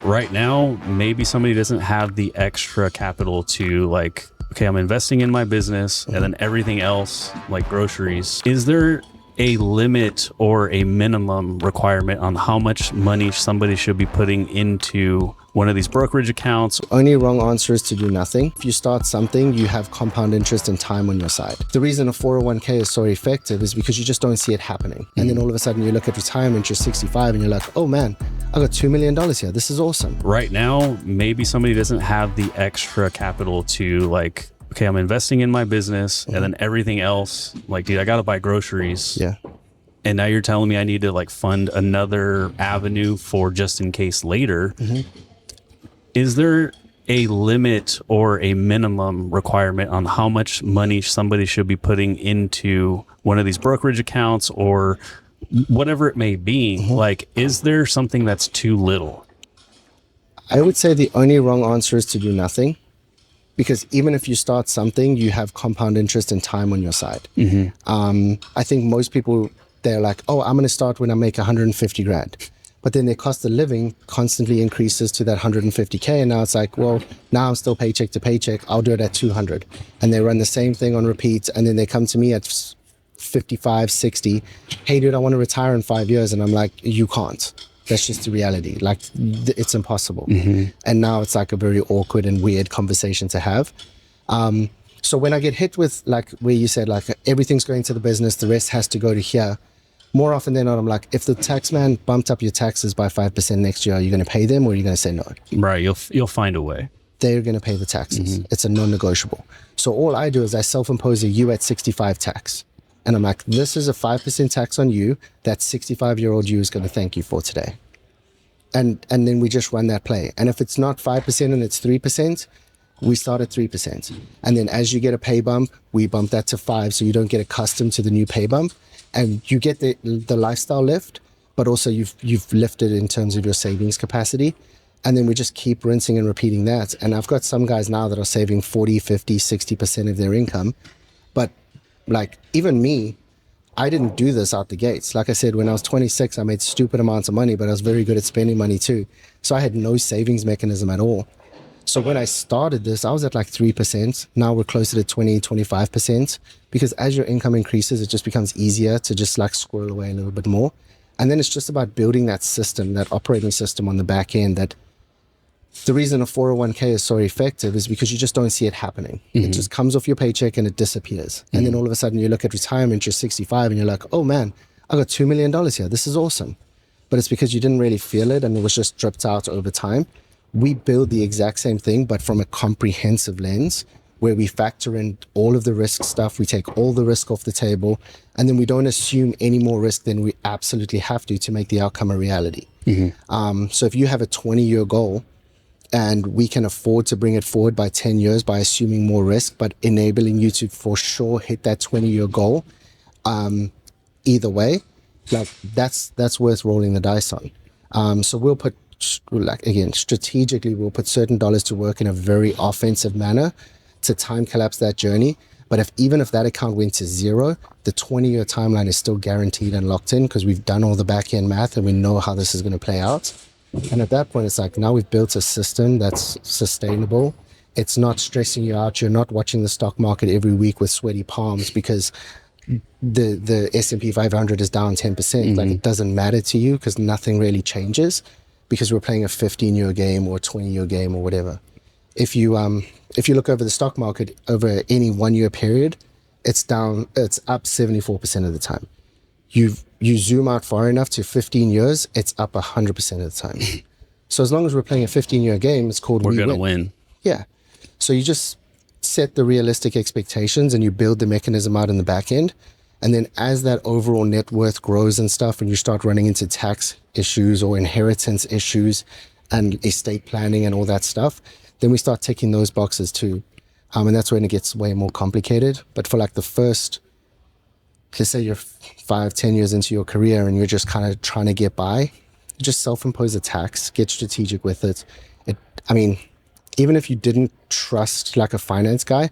Right now, maybe somebody doesn't have the extra capital to like, okay, I'm investing in my business and then everything else like groceries. Is there a limit or a minimum requirement on how much money somebody should be putting into one of these brokerage accounts? Only wrong answer is to do nothing. If you start something, you have compound interest and time on your side. The reason a 401k is so effective is because you just don't see it happening. And then all of a sudden you look at retirement, you're 65 and you're like, oh man, I got $2 million here. This is awesome. Right now, maybe somebody doesn't have the extra capital to like, okay, I'm investing in my business and then everything else, like, dude, I got to buy groceries. Yeah. And now you're telling me I need to like fund another avenue for just in case later. Is there a limit or a minimum requirement on how much money somebody should be putting into one of these brokerage accounts or whatever it may be? Like, is there something that's too little? I would say the only wrong answer is to do nothing. Because even if you start something, you have compound interest and time on your side. I think most people, they're like, oh, I'm going to start when I make 150 grand. But then their cost of living constantly increases to that 150K. And now it's like, well, now I'm still paycheck to paycheck. I'll do it at 200. And they run the same thing on repeat. And then they come to me at 55, 60. Hey, dude, I want to retire in 5 years. And I'm like, you can't. That's just the reality. Like, it's impossible. And now it's like a very awkward and weird conversation to have. So when I get hit with like where you said like everything's going to the business, the rest has to go to here. More often than not, I'm like, if the tax man bumped up your taxes by 5% next year, are you going to pay them or are you going to say no? Right. You'll find a way. They're going to pay the taxes. It's a non-negotiable. So all I do is I self-impose a you at 65 tax. And I'm like, this is a 5% tax on you that 65-year-old you is going to thank you for today. And then we just run that play. And if it's not 5% and it's 3%, we start at 3%. And then as you get a pay bump, we bump that to 5 so you don't get accustomed to the new pay bump. And you get the lifestyle lift, but also you've lifted in terms of your savings capacity. And then we just keep rinsing and repeating that. And I've got some guys now that are saving 40, 50, 60% of their income. But like even me, I didn't do this out the gates. Like I said, when I was 26, I made stupid amounts of money, but I was very good at spending money too. So I had no savings mechanism at all. So when I started this, I was at like 3%. Now we're closer to 20, 25%, because as your income increases, it just becomes easier to just like squirrel away a little bit more. And then it's just about building that system, that operating system on the back end. That the reason a 401k is so effective is because you just don't see it happening. It just comes off your paycheck and it disappears. And then all of a sudden you look at retirement, you're 65 and you're like, oh man, I got $2 million here. This is awesome. But it's because you didn't really feel it and it was just dripped out over time. We build the exact same thing, but from a comprehensive lens where we factor in all of the risk stuff. We take all the risk off the table, and then we don't assume any more risk than we absolutely have to make the outcome a reality. So if you have a 20-year goal and we can afford to bring it forward by 10 years by assuming more risk, but enabling you to for sure hit that 20-year goal, either way, like that's worth rolling the dice on. So we'll put, like again, strategically, we'll put certain dollars to work in a very offensive manner to time collapse that journey. But even if that account went to zero, the 20-year timeline is still guaranteed and locked in because we've done all the back end math and we know how this is going to play out. And at that point, it's like now we've built a system that's sustainable. It's not stressing you out. You're not watching the stock market every week with sweaty palms because the S&P 500 is down 10%. Like it doesn't matter to you because nothing really changes because we're playing a 15-year game or a 20-year game or whatever. If you look over the stock market over any 1 year period, it's up 74% of the time. You zoom out far enough to 15 years, it's up 100% of the time. So as long as we're playing a 15-year game, it's called we're going to win. Yeah. So you just set the realistic expectations and you build the mechanism out in the back end. And then as that overall net worth grows and stuff, and you start running into tax issues or inheritance issues and estate planning and all that stuff, then we start ticking those boxes too. And that's when it gets way more complicated. But for like the first, let's say you're 5-10 years into your career and you're just kind of trying to get by, just self-impose a tax, get strategic with it. I mean, even if you didn't trust like a finance guy,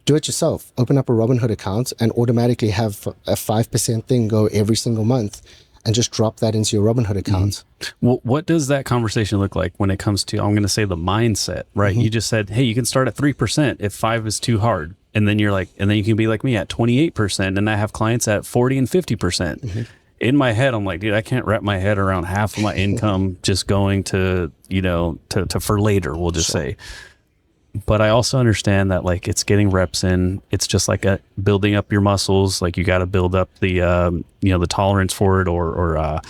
do it yourself. Open up a Robinhood account and automatically have a 5% thing go every single month. and just drop that into your Robinhood account. Well, what does that conversation look like when it comes to, I'm going to say, the mindset, right? You just said, hey, you can start at 3% if 5 is too hard. And then you're like, and then you can be like me at 28%. And I have clients at 40 and 50%. In my head, I'm like, dude, I can't wrap my head around half of my income just going to, to for later, we'll just say. But I also understand that, like, it's getting reps in. It's just like building up your muscles. Like, you got to build up the, the tolerance for it, or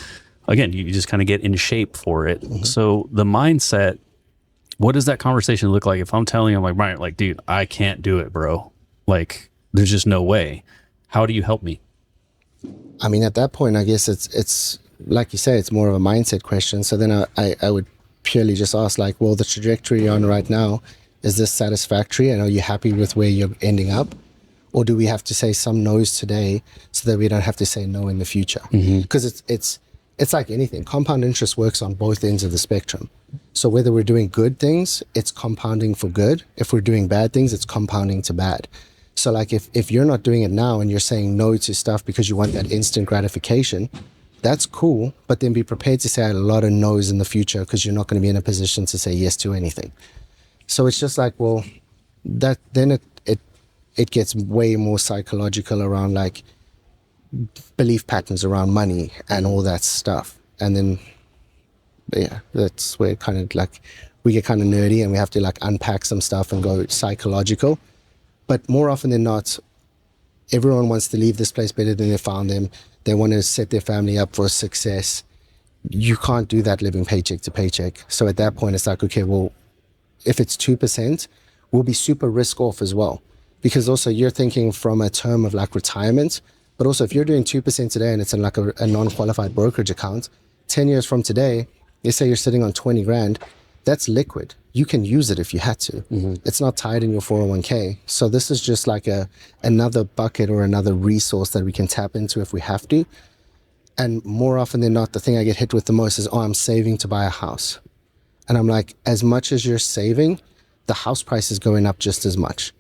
again, you just kind of get in shape for it. So the mindset, what does that conversation look like? If I'm telling him, like, Brian, like, dude, I can't do it, bro. Like, there's just no way. How do you help me? I mean, at that point, I guess it's like you say, it's more of a mindset question. So then I would purely just ask, like, well, the trajectory you're on right now, is this satisfactory? And are you happy with where you're ending up? Or do we have to say some no's today so that we don't have to say no in the future? Because it's like anything. Compound interest works on both ends of the spectrum. So whether we're doing good things, it's compounding for good. If we're doing bad things, it's compounding to bad. So like if you're not doing it now and you're saying no to stuff because you want that instant gratification, that's cool. But then be prepared to say a lot of no's in the future, because you're not going to be in a position to say yes to anything. So it's just like, well, that then it gets way more psychological around like belief patterns around money and all that stuff. And then, yeah, that's where kind of like we get kind of nerdy and we have to like unpack some stuff and go psychological. But more often than not, everyone wants to leave this place better than they found them. They want to set their family up for success. You can't do that living paycheck to paycheck. So at that point, it's like, okay, well, if it's 2%, we'll be super risk off as well. Because also you're thinking from a term of like retirement, but also if you're doing 2% today and it's in like a non-qualified brokerage account, 10 years from today, let's say you're sitting on 20 grand, that's liquid. You can use it if you had to. It's not tied in your 401k. So this is just like another bucket or another resource that we can tap into if we have to. And more often than not, the thing I get hit with the most is, oh, I'm saving to buy a house. And I'm like, as much as you're saving, the house price is going up just as much.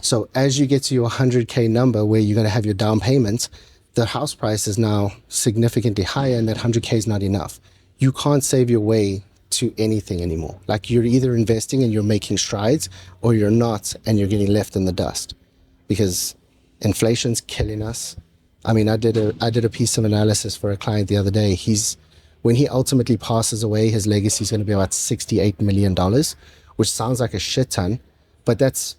So as you get to your 100K number where you're going to have your down payment, the house price is now significantly higher, and that 100K is not enough. You can't save your way to anything anymore. Like, you're either investing and you're making strides, or you're not and you're getting left in the dust, because inflation's killing us. I mean, I did a piece of analysis for a client the other day. When he ultimately passes away, his legacy is going to be about $68 million, which sounds like a shit ton, but that's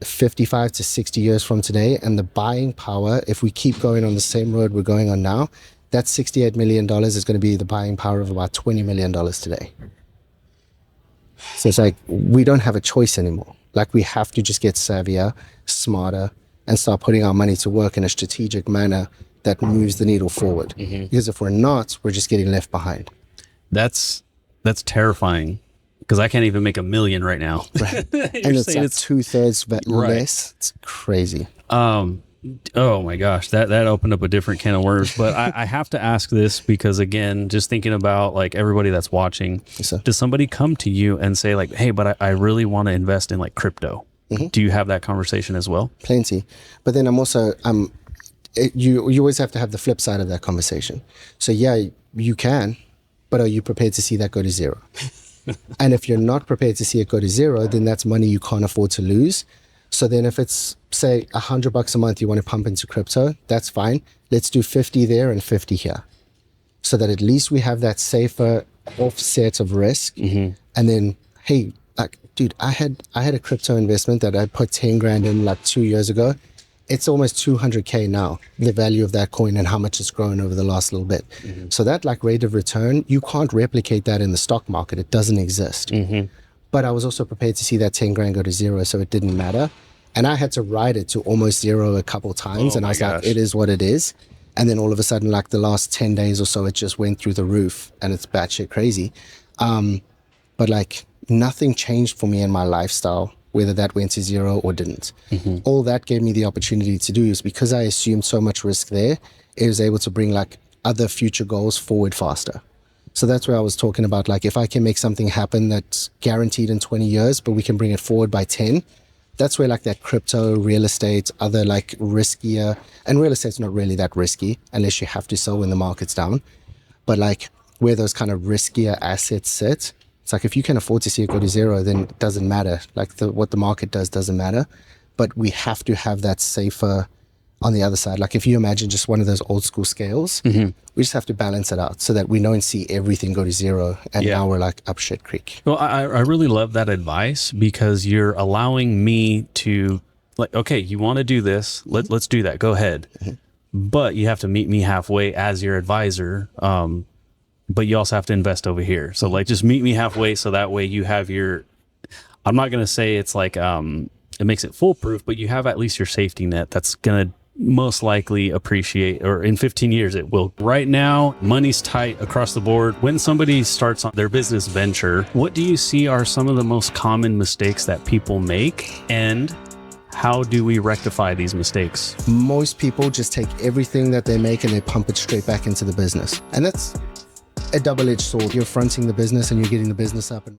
55 to 60 years from today. And the buying power, if we keep going on the same road we're going on now, that $68 million is going to be the buying power of about $20 million today. So it's like, we don't have a choice anymore. Like, we have to just get savvier, smarter, and start putting our money to work in a strategic manner that moves the needle forward. Because if we're not, we're just getting left behind. That's terrifying, because I can't even make $1 million right now. Right. And it's like 2/3 less. It's crazy. Oh my gosh, that opened up a different can of worms. But I have to ask this, because again, just thinking about like everybody that's watching, does somebody come to you and say like, hey, but I really want to invest in like crypto? Do you have that conversation as well? Plenty. But then you always have to have the flip side of that conversation. So yeah, you can, but are you prepared to see that go to zero? And if you're not prepared to see it go to zero, then that's money you can't afford to lose. So then if it's, say, $100 a month you want to pump into crypto, that's fine. Let's do 50 there and 50 here, so that at least we have that safer offset of risk. And then, hey, like, dude, I had a crypto investment that I put 10 grand in like 2 years ago. It's almost 200K now, the value of that coin and how much it's grown over the last little bit. So that like rate of return, you can't replicate that in the stock market. It doesn't exist. But I was also prepared to see that 10 grand go to zero, so it didn't matter. And I had to ride it to almost zero a couple times. And I was like, it is what it is. And then all of a sudden, like the last 10 days or so, it just went through the roof, and it's batshit crazy. But like, nothing changed for me in my lifestyle, whether that went to zero or didn't. All that gave me the opportunity to do is, because I assumed so much risk there, it was able to bring like other future goals forward faster. So that's where I was talking about, like, if I can make something happen that's guaranteed in 20 years, but we can bring it forward by 10, that's where like that crypto, real estate, other like riskier, and real estate's not really that risky unless you have to sell when the market's down. But like where those kind of riskier assets sit, it's like if you can afford to see it go to zero, then it doesn't matter. Like what the market does doesn't matter. But we have to have that safer on the other side. Like if you imagine just one of those old school scales, we just have to balance it out so that we don't see everything go to zero. And now we're like up shit creek. Well, I really love that advice because you're allowing me to like, okay, you want to do this. Let's do that. Go ahead. But you have to meet me halfway as your advisor. But you also have to invest over here. So like, just meet me halfway. So that way you have your, I'm not going to say it's like, it makes it foolproof, but you have at least your safety net that's going to most likely appreciate, or in 15 years it will. Right now, money's tight across the board. When somebody starts on their business venture, what do you see are some of the most common mistakes that people make, and how do we rectify these mistakes? Most people just take everything that they make and they pump it straight back into the business. And that's a double-edged sword. You're fronting the business and you're getting the business up.